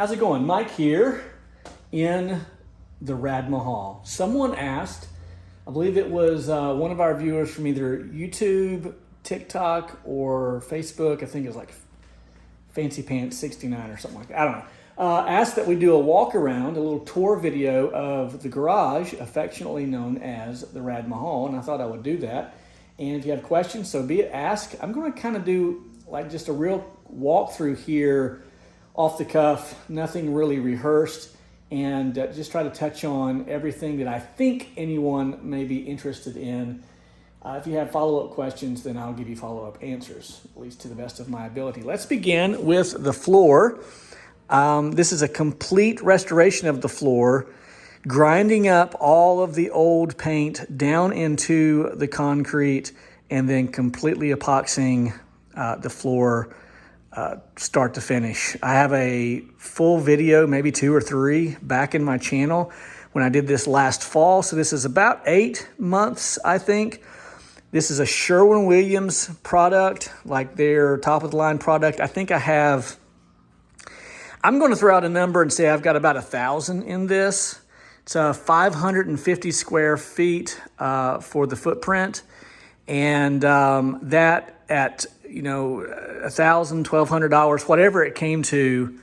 How's it going? Mike here in the Radmahal. Someone asked, I believe it was one of our viewers from either YouTube, TikTok, or Facebook. I think it was like Fancy Pants 69 or something like that. I don't know. Asked that we do a walk around, a little tour video of the garage, affectionately known as the Radmahal, and I thought I would do that. And if you have questions, so be it, ask. I'm going to kind of do like just a real walkthrough here, off the cuff, nothing really rehearsed, and just try to touch on everything that I think anyone may be interested in. If you have follow-up questions, then I'll give you follow-up answers, at least to the best of my ability. Let's begin with the floor. This is a complete restoration of the floor, grinding up all of the old paint down into the concrete and then completely epoxying the floor start to finish. I have a full video, maybe 2 or 3, back in my channel when I did this last fall. So this is about 8 months, I think. This is a Sherwin-Williams product, like their top-of-the-line product. I think I'm going to throw out a number and say I've got about 1,000 in this. It's 550 square feet for the footprint. And that at, $1,000, $1,200, whatever it came to,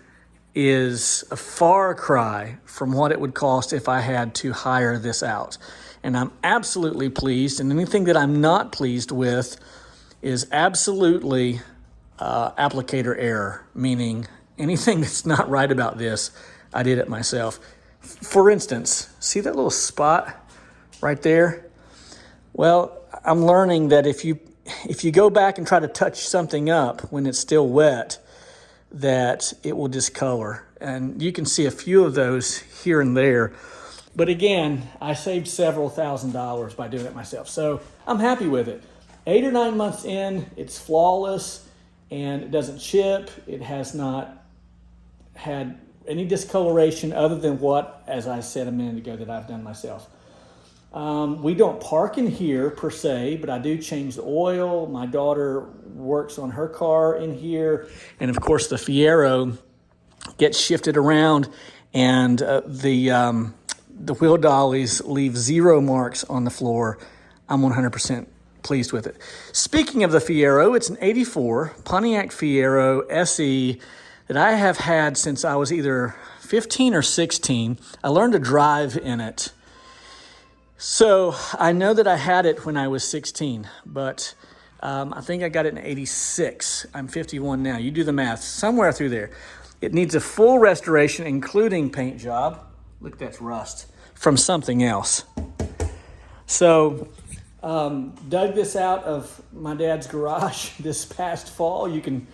is a far cry from what it would cost if I had to hire this out. And I'm absolutely pleased. And anything that I'm not pleased with is absolutely applicator error, meaning anything that's not right about this, I did it myself. For instance, see that little spot right there? Well, I'm learning that if you go back and try to touch something up when it's still wet, that it will discolor. And you can see a few of those here and there. But again, I saved several $1,000s by doing it myself. So I'm happy with it. 8 or 9 months in, it's flawless and it doesn't chip. It has not had any discoloration other than what, as I said a minute ago, that I've done myself. We don't park in here per se, but I do change the oil. My daughter works on her car in here. And of course the Fiero gets shifted around, and the wheel dollies leave 0 marks on the floor. I'm 100% pleased with it. Speaking of the Fiero, it's an 84 Pontiac Fiero SE that I have had since I was either 15 or 16. I learned to drive in it. So I know that I had it when I was 16, but I think I got it in 86. I'm 51 now. You do the math, somewhere through there. It needs a full restoration, including paint job. Look, that's rust from something else. So dug this out of my dad's garage this past fall. You can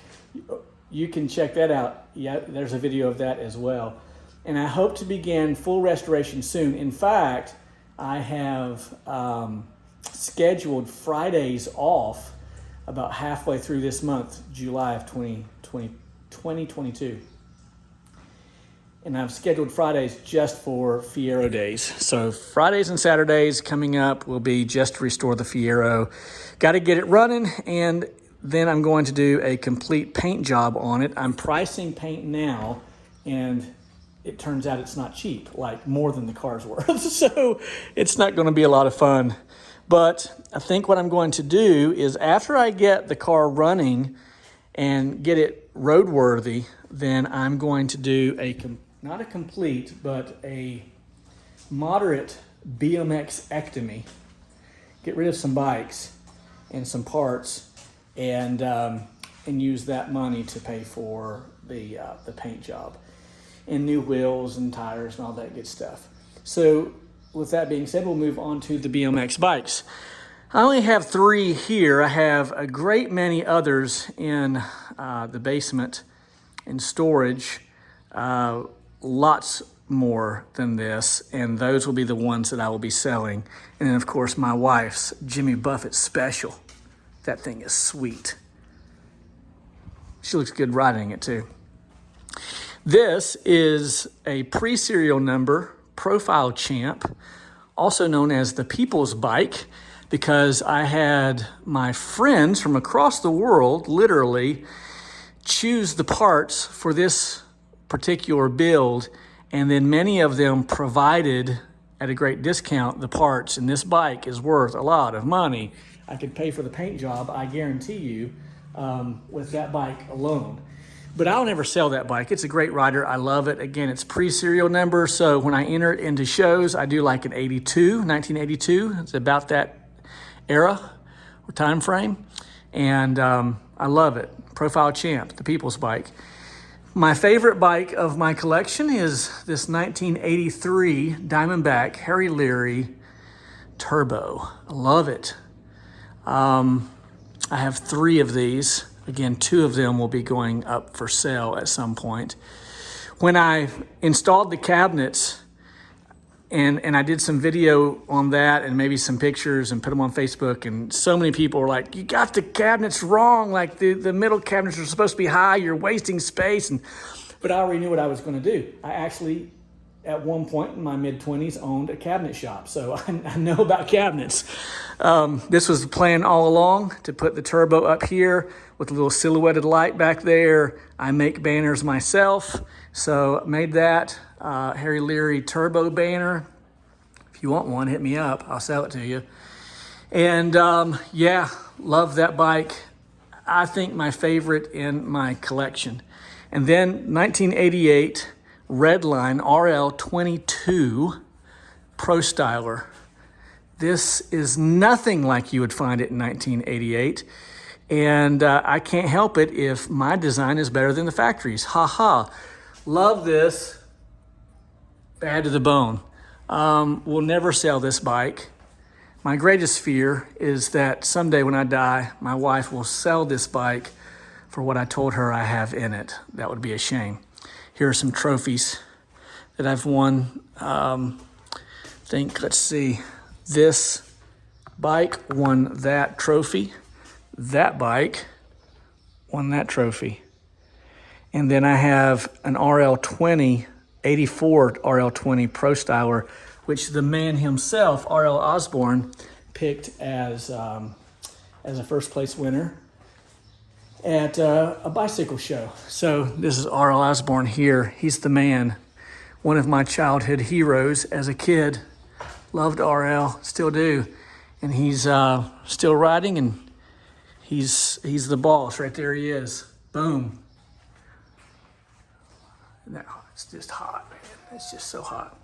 check that out. Yeah, there's a video of that as well. And I hope to begin full restoration soon. In fact, I have scheduled Fridays off about halfway through this month, July of 2022. And I've scheduled Fridays just for Fiero days. So Fridays and Saturdays coming up will be just to restore the Fiero. Got to get it running, and then I'm going to do a complete paint job on it. I'm pricing paint now, and it turns out it's not cheap, like more than the car's worth. So it's not going to be a lot of fun. But I think what I'm going to do is, after I get the car running and get it roadworthy, then I'm going to do not a complete, but a moderate BMX-ectomy. Get rid of some bikes and some parts, and use that money to pay for the paint job and new wheels and tires and all that good stuff. So with that being said, we'll move on to the BMX bikes. I only have 3 here. I have a great many others in the basement in storage, lots more than this, and those will be the ones that I will be selling. And then of course my wife's Jimmy Buffett Special. That thing is sweet. She looks good riding it too. This is a pre-serial number Profile Champ, also known as the People's Bike, because I had my friends from across the world literally choose the parts for this particular build, and then many of them provided at a great discount the parts, and this bike is worth a lot of money. I could pay for the paint job, I guarantee you, with that bike alone. But I'll never sell that bike. It's a great rider. I love it. Again, it's pre-serial number, so when I enter it into shows, I do like an 1982. It's about that era or time frame. And I love it. Profile Champ, the people's bike. My favorite bike of my collection is this 1983 Diamondback Harry Leary Turbo. I love it. I have 3 of these. Again, 2 of them will be going up for sale at some point. When I installed the cabinets, and I did some video on that and maybe some pictures and put them on Facebook, and so many people were like, you got the cabinets wrong. Like the middle cabinets are supposed to be high. You're wasting space. But I already knew what I was going to do. I actually, at one point in my mid-20s, owned a cabinet shop. So I know about cabinets. This was the plan all along, to put the turbo up here with a little silhouetted light back there. I make banners myself. So made that Harry Leary turbo banner. If you want one, hit me up. I'll sell it to you. And yeah, love that bike. I think my favorite in my collection. And then 1988 Redline RL22 Pro Styler. This is nothing like you would find it in 1988. And I can't help it if my design is better than the factory's. Ha ha. Love this. Bad to the bone. We'll never sell this bike. My greatest fear is that someday when I die, my wife will sell this bike for what I told her I have in it. That would be a shame. Here are some trophies that I've won. Let's see. This bike won that trophy. That bike won that trophy. And then I have an RL20, 84 RL20 Pro Styler, which the man himself, R.L. Osborne, picked as a first place winner at a bicycle show. So this is R.L. Osborne here. He's the man, one of my childhood heroes as a kid. Loved R.L., still do. And he's still riding, and he's the boss. Right there he is. Boom. No, it's just hot, man. It's just so hot.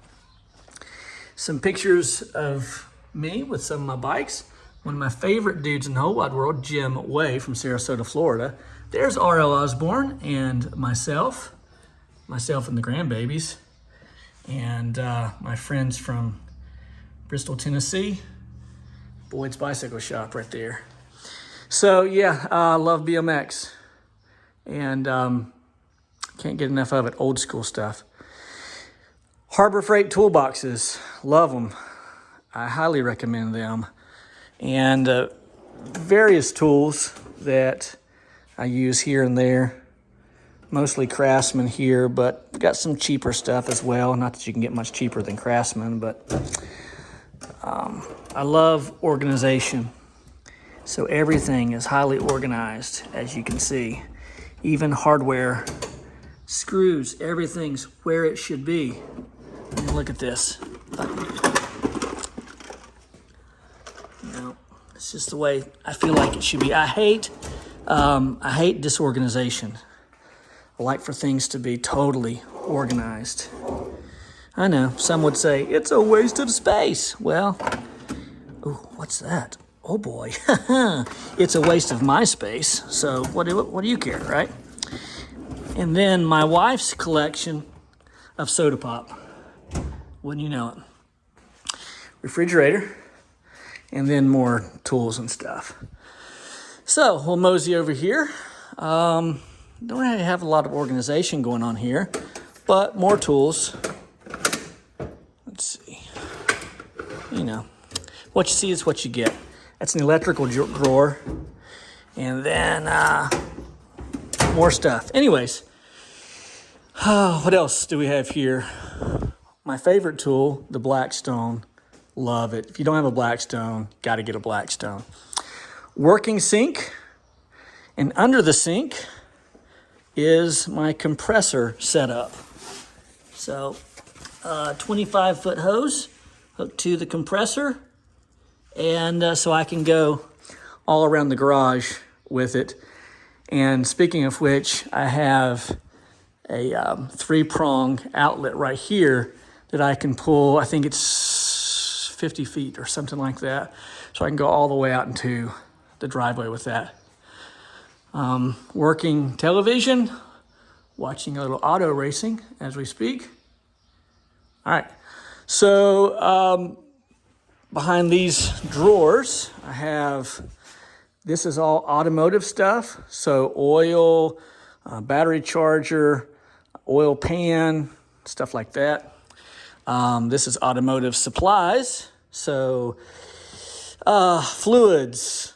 Some pictures of me with some of my bikes. One of my favorite dudes in the whole wide world, Jim Way from Sarasota, Florida. There's R.L. Osborne and myself and the grandbabies, and my friends from Bristol, Tennessee. Boyd's Bicycle Shop right there. So yeah, I love BMX, and can't get enough of it. Old school stuff. Harbor Freight toolboxes, love them. I highly recommend them. And various tools that I use here and there. Mostly Craftsman here, but got some cheaper stuff as well. Not that you can get much cheaper than Craftsman, but I love organization. So everything is highly organized, as you can see. Even hardware, screws, everything's where it should be. And look at this. No, it's just the way I feel like it should be. I hate disorganization. I like for things to be totally organized. I know, some would say, it's a waste of space. Well, ooh, what's that? Oh boy, it's a waste of my space. So what do you care, right? And then my wife's collection of soda pop. Wouldn't you know it? Refrigerator, and then more tools and stuff. So we'll mosey over here. Don't really have a lot of organization going on here, but more tools. Let's see. You know, what you see is what you get. That's an electrical drawer. And then more stuff. Anyways, what else do we have here? My favorite tool, the Blackstone. Love it. If you don't have a Blackstone, got to get a Blackstone. Working sink. And under the sink, is my compressor setup. So 25-foot hose hooked to the compressor, and so I can go all around the garage with it. And speaking of which, I have a 3-prong outlet right here that I can pull. I think it's 50 feet or something like that. So I can go all the way out into the driveway with that. Working television, watching a little auto racing as we speak. All right, so behind these drawers, I have, this is all automotive stuff. So oil, battery charger, oil pan, stuff like that. This is automotive supplies. So fluids,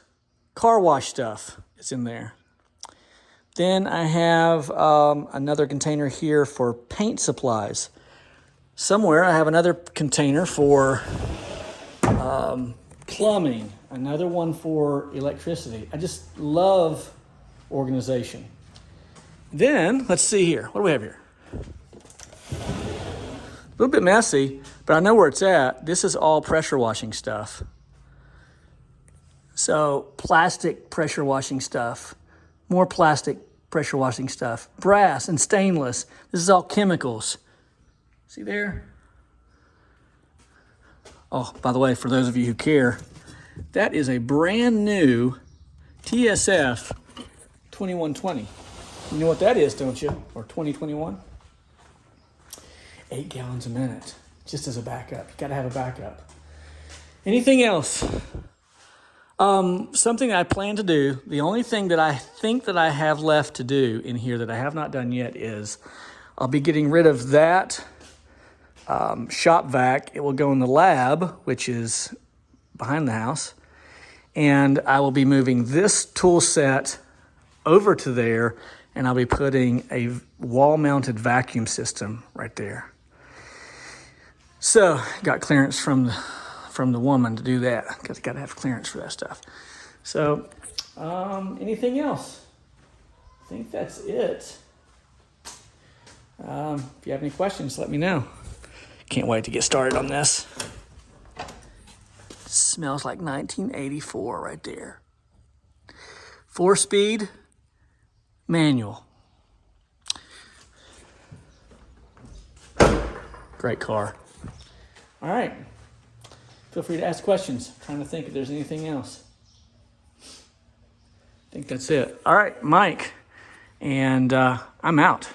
car wash stuff is in there. Then I have another container here for paint supplies. Somewhere I have another container for plumbing, another one for electricity. I just love organization. Then, let's see here. What do we have here? A little bit messy, but I know where it's at. This is all pressure washing stuff. So, plastic pressure washing stuff, more plastic pressure washing stuff, brass and stainless. This is all chemicals. See there? Oh, by the way, for those of you who care, that is a brand new TSF 2120. You know what that is, don't you? Or 2021? 8 gallons a minute, just as a backup. You gotta have a backup. Anything else? Something I plan to do, the only thing that I think that I have left to do in here that I have not done yet is I'll be getting rid of that shop vac. It will go in the lab, which is behind the house. And I will be moving this tool set over to there, and I'll be putting a wall-mounted vacuum system right there. So, got clearance from the woman to do that, because got to have clearance for that stuff. So, anything else? I think that's it. If you have any questions, let me know. Can't wait to get started on this. Smells like 1984 right there. 4-speed manual. Great car. All right. Feel free to ask questions. I'm trying to think if there's anything else. I think that's it. All right, Mike. And I'm out.